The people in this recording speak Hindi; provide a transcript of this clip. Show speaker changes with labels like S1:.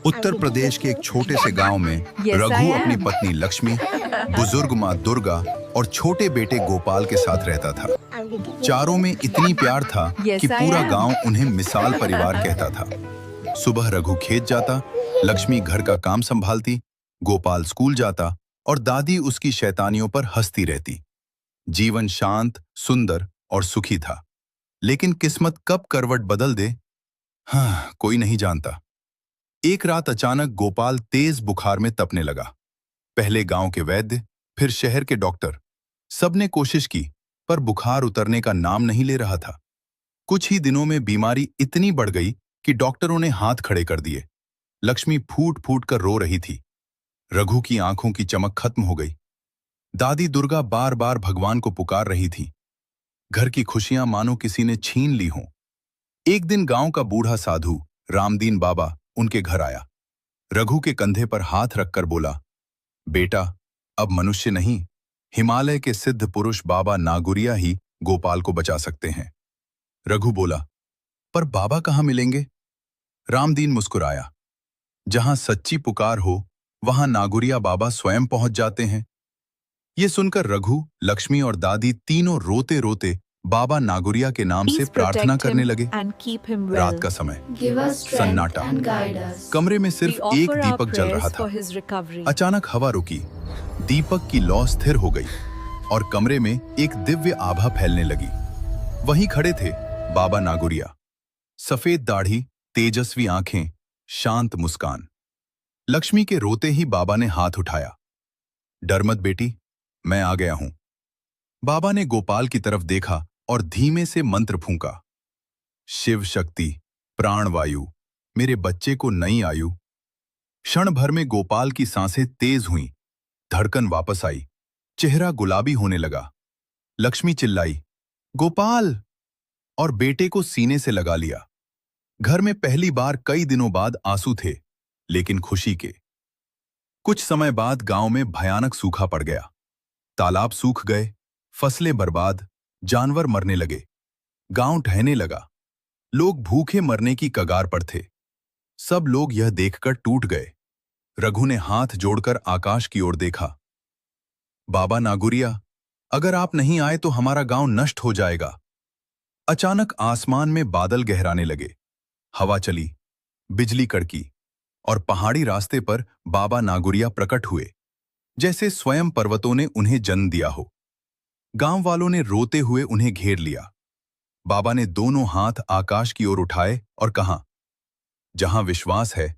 S1: उत्तर प्रदेश के एक छोटे से गांव में
S2: Yes, I
S1: रघु अपनी
S2: am.
S1: पत्नी लक्ष्मी, बुजुर्ग माँ दुर्गा और छोटे बेटे गोपाल के साथ रहता था। चारों में इतनी प्यार था
S2: Yes,
S1: कि
S2: I
S1: पूरा
S2: am.
S1: गांव उन्हें मिसाल परिवार कहता था। सुबह रघु खेत जाता, लक्ष्मी घर का काम संभालती, गोपाल स्कूल जाता और दादी उसकी शैतानियों पर हंसती रहती। जीवन शांत, सुंदर और सुखी था। लेकिन किस्मत कब करवट बदल दे, हाँ, कोई नहीं जानता। एक रात अचानक गोपाल तेज बुखार में तपने लगा। पहले गांव के वैद्य, फिर शहर के डॉक्टर, सबने कोशिश की, पर बुखार उतरने का नाम नहीं ले रहा था। कुछ ही दिनों में बीमारी इतनी बढ़ गई कि डॉक्टरों ने हाथ खड़े कर दिए। लक्ष्मी फूट फूट कर रो रही थी। रघु की आंखों की चमक खत्म हो गई। दादी दुर्गा बार बार भगवान को पुकार रही थी। घर की खुशियां मानो किसी ने छीन ली हों। एक दिन गांव का बूढ़ा साधु रामदीन बाबा उनके घर आया। रघु के कंधे पर हाथ रखकर बोला, बेटा, अब मनुष्य नहीं, हिमालय के सिद्ध पुरुष बाबा नागुरिया ही गोपाल को बचा सकते हैं। रघु बोला, पर बाबा कहाँ मिलेंगे? रामदीन मुस्कुराया, जहां सच्ची पुकार हो, वहां नागुरिया बाबा स्वयं पहुंच जाते हैं। ये सुनकर रघु, लक्ष्मी और दादी तीनों रोते रोते बाबा नागुरिया के नाम से
S2: Please
S1: प्रार्थना
S2: protect
S1: करने
S2: him
S1: लगे।
S2: and keep him well.
S1: रात का समय,
S3: Give us strength
S1: सन्नाटा।
S3: and guide us.
S1: कमरे में
S2: We
S1: सिर्फ एक
S2: offer our
S1: दीपक जल रहा
S2: prayers
S1: था।
S2: for his recovery.
S1: अचानक हवा रुकी, दीपक की लौ स्थिर हो गई और कमरे में एक दिव्य आभा फैलने लगी। वहीं खड़े थे बाबा नागुरिया, सफेद दाढ़ी, तेजस्वी आंखें, शांत मुस्कान। लक्ष्मी के रोते ही बाबा ने हाथ उठाया। डर मत बेटी, मैं आ गया हूं। बाबा ने गोपाल की तरफ देखा और धीमे से मंत्र फूंका, शिव शक्ति, प्राणवायु, मेरे बच्चे को नई आयु। क्षण भर में गोपाल की सांसें तेज हुईं, धड़कन वापस आई, चेहरा गुलाबी होने लगा। लक्ष्मी चिल्लाई, गोपाल, और बेटे को सीने से लगा लिया। घर में पहली बार कई दिनों बाद आंसू थे, लेकिन खुशी के। कुछ समय बाद गांव में भयानक सूखा पड़ गया। तालाब सूख गए, फसलें बर्बाद, जानवर मरने लगे। गांव ढहने लगा। लोग भूखे मरने की कगार पर थे। सब लोग यह देखकर टूट गए। रघु ने हाथ जोड़कर आकाश की ओर देखा। बाबा नागुरिया, अगर आप नहीं आए तो हमारा गांव नष्ट हो जाएगा। अचानक आसमान में बादल गहराने लगे। हवा चली, बिजली कड़की और पहाड़ी रास्ते पर बाबा नागुरिया प्रकट हुए, जैसे स्वयं पर्वतों ने उन्हें जन्म दिया हो। गांव वालों ने रोते हुए उन्हें घेर लिया। बाबा ने दोनों हाथ आकाश की ओर उठाए और कहा, जहां विश्वास है